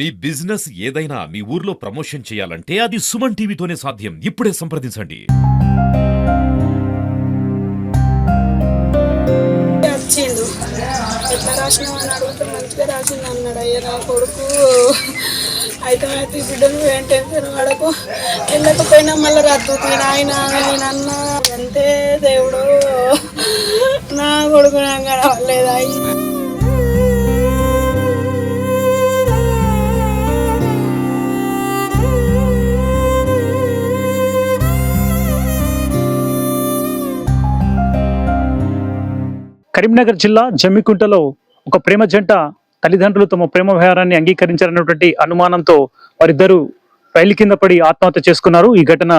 మీ business ఏదైనా మీ ఊర్లో promotion చేయాలంటే అది సుమన్ టీవీతోనే సాధ్యం. ఇప్పుడే సంప్రదించండి. వచ్చిండు ఎట్లా రాసినావు అని అడిగితే మంచిగా రాసింది అన్నాడు. అయ్యా నా కొడుకు అయితే బిడ్డను ఏం టెన్షన్ పడకు, వెళ్ళకపోయినా మళ్ళీ రద్దు నాయన నేనన్న అంతే. దేవుడు నా కొడుకు నాకు కనవలేదా? కరీంనగర్ జిల్లా జమ్మికుంటలో ఒక ప్రేమ జంట తల్లిదండ్రులు తమ ప్రేమ వ్యవహారాన్ని అంగీకరించారన్నటువంటి అనుమానంతో వారిద్దరూ రైలు కింద పడి ఆత్మహత్య చేసుకున్నారు. ఈ ఘటన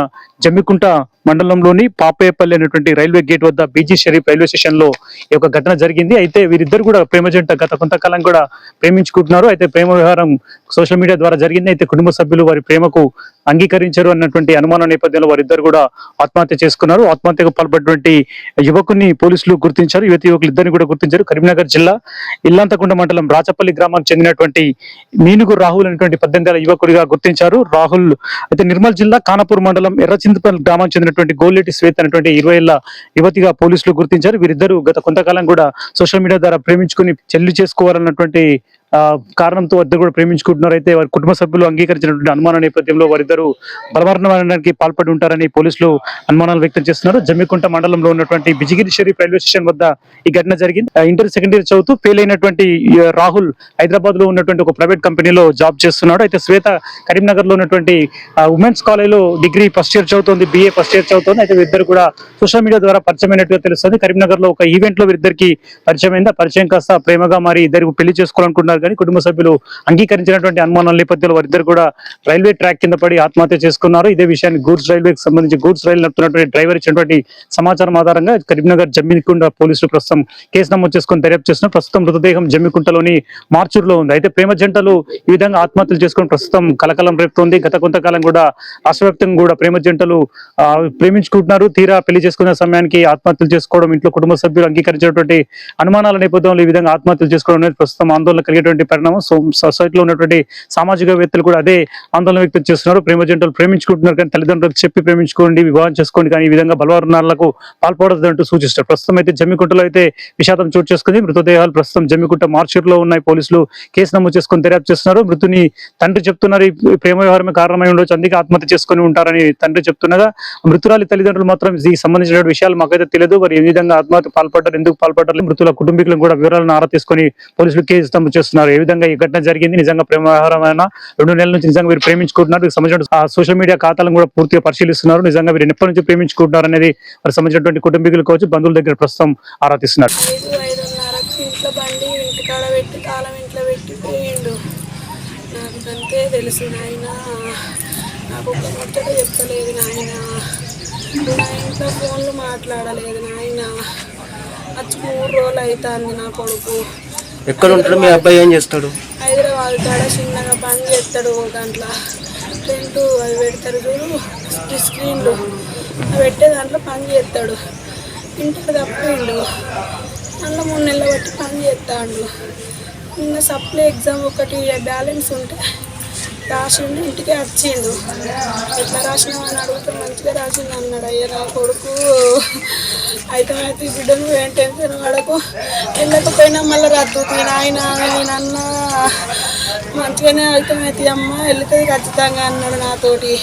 జమ్మికుంట మండలంలోని పాపయ్యపల్లి అనేటువంటి రైల్వే గేట్ వద్ద బీజీ షరీఫ్ రైల్వే స్టేషన్ లో ఈ యొక్క ఘటన జరిగింది. అయితే వీరిద్దరు కూడా ప్రేమ జంట గత కొంతకాలం కూడా ప్రేమించుకుంటున్నారు. అయితే ప్రేమ వ్యవహారం సోషల్ మీడియా ద్వారా జరిగింది. అయితే కుటుంబ సభ్యులు వారి ప్రేమకు అంగీకరించారు అన్నటువంటి అనుమానం నేపథ్యంలో వారిద్దరు కూడా ఆత్మహత్య చేసుకున్నారు. ఆత్మహత్యకు పాల్పడినటువంటి యువకుని పోలీసులు గుర్తించారు. యువకులు ఇద్దరిని కూడా గుర్తించారు. కరీంనగర్ జిల్లా ఇల్లంతకుంట మండలం రాచపల్లి గ్రామానికి చెందినటువంటి మీనుగు రాహుల్ అనేటువంటి 18 ఏళ్ల యువకుడిగా గుర్తించారు. రాహుల్ అయితే నిర్మల్ జిల్లా ఖానాపూర్ మండలం ఎర్రచింతపల్లి గ్రామానికి చెందినటువంటి గోల్లెటి శ్వేత అనేటువంటి 20 ఏళ్ల యువతిగా పోలీసులు గుర్తించారు. వీరిద్దరూ గత కొంతకాలం కూడా సోషల్ మీడియా ద్వారా ప్రేమించుకుని చెల్లి చేసుకోవాలన్నటువంటి కారణంతో ఇద్దరు కూడా ప్రేమించుకుంటున్నారు. అయితే వారి కుటుంబ సభ్యులు అంగీకరించినటువంటి అనుమాన నేపథ్యంలో వారిద్దరూ బలవర్ణానికి పాల్పడి ఉంటారని పోలీసులు అనుమానాలు వ్యక్తం చేస్తున్నారు. జమ్మికుంట మండలంలో ఉన్నటువంటి బిజిగిరి షరీఫ్ రైల్వే స్టేషన్ వద్ద ఈ ఘటన జరిగింది. ఇంటర్ సెకండ్ ఇయర్ చదువుతూ ఫెయిల్ అయినటువంటి రాహుల్ హైదరాబాద్ లో ఉన్నటువంటి ఒక ప్రైవేట్ కంపెనీలో జాబ్ చేస్తున్నాడు. అయితే శ్వేత కరీంనగర్ లో ఉన్నటువంటి ఉమెన్స్ కాలేజ్ లో డిగ్రీ ఫస్ట్ ఇయర్ చదువుతోంది, BA ఫస్ట్ ఇయర్ చదువుతోంది. అయితే వీరిద్దరు కూడా సోషల్ మీడియా ద్వారా పరిచయం అయినట్టుగా తెలుస్తుంది. కరీంనగర్ లో ఒక ఈవెంట్ లో వీరిద్దరికి పరిచయం అయింది. పరిచయం కాస్త ప్రేమగా మరి ఇద్దరు పెళ్లి చేసుకోవాలనుకుంటున్నారు. కానీ కుటుంబ సభ్యులు అంగీకరించినటువంటి అనుమానాల నేపథ్యంలో వారిద్దరు కూడా రైల్వే ట్రాక్ కింద పడి ఆత్మహత్య చేసుకున్నారు. ఇదే విషయాన్ని గూడ్స్ రైల్వేకి సంబంధించి గూడ్స్ రైలు నడుపుతున్నటువంటి డ్రైవర్ ఇచ్చినటువంటి సమాచారం ఆధారంగా కరీంనగర్ జమ్మికుంట పోలీసులు ప్రస్తుతం కేసు నమోదు చేసుకుని దర్యాప్తు చేస్తున్నారు. ప్రస్తుతం మృతదేహం జమ్మికుంటలోని మార్చూరులో ఉంది. అయితే ప్రేమ జంటలు ఈ విధంగా ఆత్మహత్యలు చేసుకుని ప్రస్తుతం కలకలం రేపుతోంది. గత కొంతకాలం కూడా రాష్ట్ర వ్యాప్తంగా కూడా ప్రేమ జంటలు ప్రేమించుకుంటున్నారు. తీరా పెళ్లి చేసుకునే సమయానికి ఆత్మహత్యలు చేసుకోవడం, ఇంట్లో కుటుంబ సభ్యులు అంగీకరించినటువంటి అనుమానాల నేపథ్యంలో ఈ విధంగా ఆత్మహత్యలు చేసుకోవడం అనేది ప్రస్తుతం ఆందోళన కలిగేటువంటి పరిణామం. సొసైటీలో ఉన్నటువంటి సామాజికవేత్తలు కూడా అదే ఆందోళన వ్యక్తం చేస్తున్నారు. ప్రేమ జంటలు ప్రేమించుకుంటున్నారు కానీ తల్లిదండ్రులకు చెప్పి ప్రేమించుకోండి, వివాహం చేసుకోండి, కానీ ఈ విధంగా బలవర్ణాలకు పాల్పడదంటూ సూచిస్తారు. ప్రస్తుతం అయితే జమ్మికుంటలో అయితే విషాదం చోటు చేసుకుంది. మృతదేహాలు ప్రస్తుతం జమ్మికుంట మార్చూరులో ఉన్నాయి. పోలీసులు కేసు నమోదు చేసుకుని దర్యాప్తు చేస్తున్నారు. మృతుని తండ్రి చెప్తున్నారు ఈ ప్రేమ వ్యవహారమే కారణమై ఉండొచ్చు, అందుకే ఆత్మహత్య చేసుకుని ఉంటారని తండ్రి చెప్తున్నగా, మృతురాలి తల్లిదండ్రులు మాత్రం దీనికి సంబంధించిన విషయాలు మాకైతే తెలియదు, మరి ఏ విధంగా ఆత్మహత్య పాల్పడ్డారు, ఎందుకు పాల్పడ్డారు, మృతుల కుటుంబీకులను కూడా వివరాలను ఆరా తీసుకుని పోలీసులు కేసు నమోదు చేస్తున్నారు. ఏ విధంగా ఈ ఘటన జరిగింది, నిజంగా ప్రేమ వ్యవహారమైన 2 నెలల నుంచి నిజంగా వీరు ప్రేమించుకుంటున్నారు, వీరికి సంబంధించిన సోషల్ మీడియా ఖాతాలను కూడా పూర్తిగా పరిశీలిస్తున్నారు. నిజంగా వీరు ఎప్పటి నుంచి ప్రేమించుకుంటున్నారు అనేది వారికి సంబంధించినటువంటి కుటుంబీకులు కావచ్చు, బంధువుల దగ్గర ప్రస్తుతం ఆరా తీస్తున్నారు. 5:30కి ఇంట్లో బండి ఇంటికాడ పెట్టి తాళం ఇంట్లో పెట్టి పోయిండు. నాకు అంతే తెలుసు నాయన, నాకు ఒక ముచ్చట చెప్పలేదు నాయన, నా ఇంట్లో ఫోన్లు మాట్లాడలేదు నాయన. వచ్చి 3 రోజులు అవుతుంది. నా కొడుకు ఎక్కడ ఉంటాడు? మీ అబ్బాయి ఏం చేస్తాడు? హైదరాబాద్ కాడ చిన్నగా పని చేస్తాడు. దాంట్లో టెంట్ అవి పెడతారు చూడు, స్క్రీన్లు అవి పెట్టే దాంట్లో పని చేస్తాడు. ఇంటికి తప్పిండు. అందులో 3 నెలలు బట్టి పని చేస్తాడు. నిన్న సప్లై ఎగ్జామ్ ఒకటి బ్యాలెన్స్ ఉంటే రాసిండు, ఇంటికి వచ్చిండు. ఎట్లా రాసినావు అని అడిగితే మంచిగా రాసింది అన్నాడు. అయ్యా నా కొడుకు అయితే బిడ్డను ఏం టెన్షన్ పడకు, వెళ్ళకపోయినా మళ్ళీ రద్దు నాయన నేనన్న మంచిగానే అవుతామైతే అమ్మ వెళ్తుంది ఖచ్చితంగా అన్నాడు నాతోటి.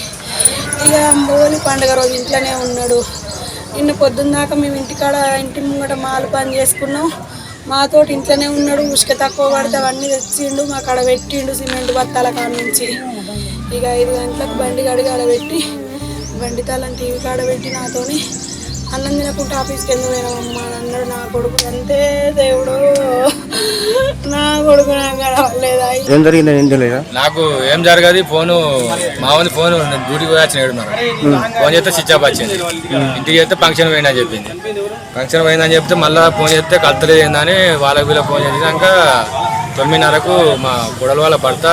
ఇక హోలీ పండుగ రోజు ఇంట్లోనే ఉన్నాడు. నిన్న పొద్దున్న దాకా మేము ఇంటి ముంగట మాలు పని చేసుకున్నాం. మాతోటి ఇంట్లోనే ఉన్నాడు. ఉసుక తక్కువ పడితే అవన్నీ తెచ్చిండు, మా కాడ పెట్టిండు సిమెంట్ బత్తాల కాడ నుంచి. ఇక 5 గంటలకు బండి కడిగి ఆడ పెట్టి బండి తాళం టీవీ కాడ పెట్టి నాతోని అన్నం తినకుండా ఆఫీస్కి ఎందుకు పోయినామమ్మ అని అన్నాడు. నా కొడుకు అంతే. దేవుడు నా కొడుకు నాకు గడవలేదా? ఏం జరిగిందని ఏం తెలియదా? నాకు ఏం జరగదు. ఫోను మామూలు ఫోన్ డ్యూటీకి పోయి వచ్చిన ఫోన్ చేస్తే స్విచ్ ఆఫ్ వచ్చింది. ఇంటికి చేస్తే ఫంక్షన్ పోయిందని చెప్పింది. ఫంక్షన్ పోయిందని చెప్తే మళ్ళీ ఫోన్ చేస్తే కలతలేదు ఏందని వాళ్ళకి వీళ్ళకి ఫోన్ చేసినాక 9:30కు మా కొడల వాళ్ళ భర్త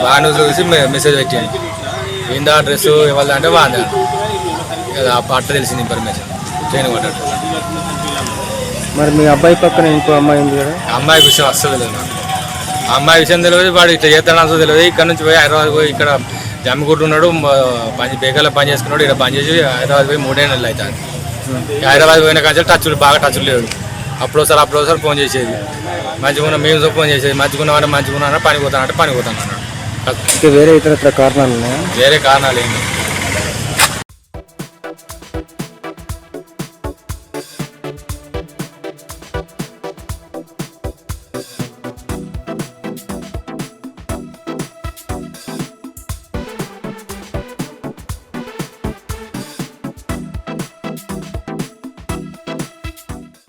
వాహనం చూసి మెసేజ్ పెట్టింది. ఏందా డ్రెస్ ఇవ్వాలి అంటే బాగా అట్ట తెలిసింది ఇన్ఫర్మేషన్. ట్రైన్ పడ్డట్టు. మరి మీ అబ్బాయి పక్కన ఇంకో అమ్మాయి ఉంది కదా? అమ్మాయి విషయం అస్సలు లేదు నాకు. అమ్మాయి విషయం తెలియదు, వాడు ఇట్లా చేస్తాడు తెలియదు. ఇక్కడ నుంచి పోయి హైదరాబాద్ పోయి ఇక్కడ జమ్మిగుట్టు ఉన్నాడు, బేకర్లో పని చేసుకున్నాడు. ఇక్కడ పని చేసి హైదరాబాద్ పోయి 3 నెలలు అవుతుంది. హైదరాబాద్ పోయిన కానీ బాగా టచ్లు లేడు. అప్పుడోసారి ఫోన్ చేసేది, మంచిగా మేము ఫోన్ చేసేది, మంచిగా పని పోతానంటే పని పోతాను అన్నాడు. ఇంకా వేరే ఇతర కారణాలు ఉన్నాయా? వేరే కారణాలు ఏంటి